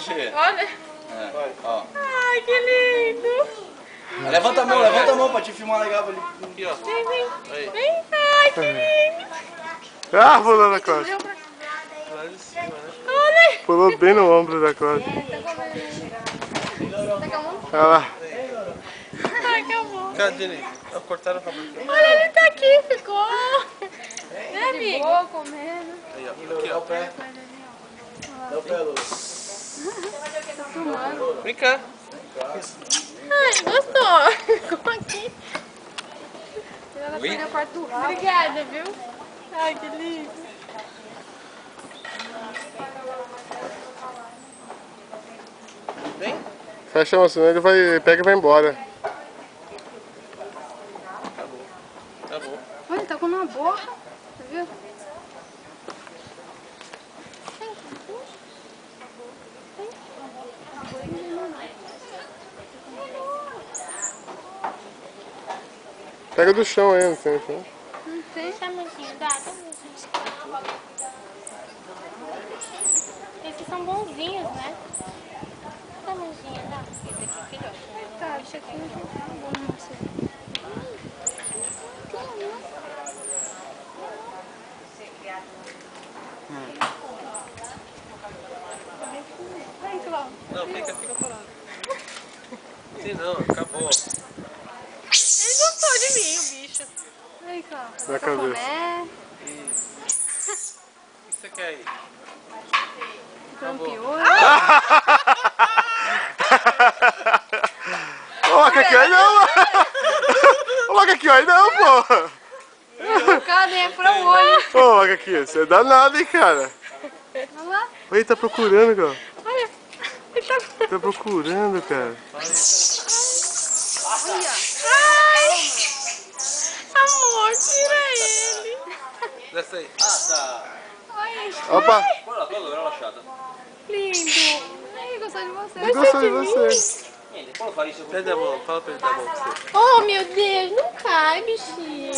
mexer. Olha. Ó. Ai, que lindo. Levanta a mão pra te filmar legal. Aqui, ó. Vem, vem. Aí. Vem. Ai, que lindo. Ah, pulou na costa. Lá de cima, né? Olha. Pulou bem no ombro da costa. Olha lá. Ai, acabou. Cadê ele? Cortaram o cabelo. Olha, ele tá aqui, ficou. Né, amigo? Boa, comendo. Aí, ó. Aqui, ó. Tá filmando. Vem cá. Ai, gostou. Ficou aqui. Ela foi na parte do rabo. Obrigada, viu? Ai, que lindo. Vem. Fecha a senão ele vai, pega e vai embora. Tá bom. Olha, tá com uma borra. Tá vendo? Pega do chão aí, não tem chão. Não tem. Tamanzinho, dá, esses são bonzinhos, né? Tamanzinho, dá. Esse aqui é filhote. Tá, isso aqui não tá bom, não sei. Vem, Cláudio. Não, fica parado. Sim, não, acabou. Ele gostou de mim, o bicho. Aí, Cláudio. Na cabeça. Cafuné, O que você quer aí? campeões. Ô, macaquinho aí não! Ô, macaquinho aí não, pô! Cadê? É pra o olho. Ô, macaquinho, você é danado, hein, cara? Olha lá. Oi, ele tá procurando, cara. Olha, ele tá... Tá procurando, cara. Olha. Ai! Amor, tira ele. Desce aí. Ai, Opa! Bora lá, toda relaxada. lindo. Aí, gostou de você. Ele gostou de você. Pede a mão, fala pra ele dar a mão pra você. Oh, meu Deus, não cai, bichinho.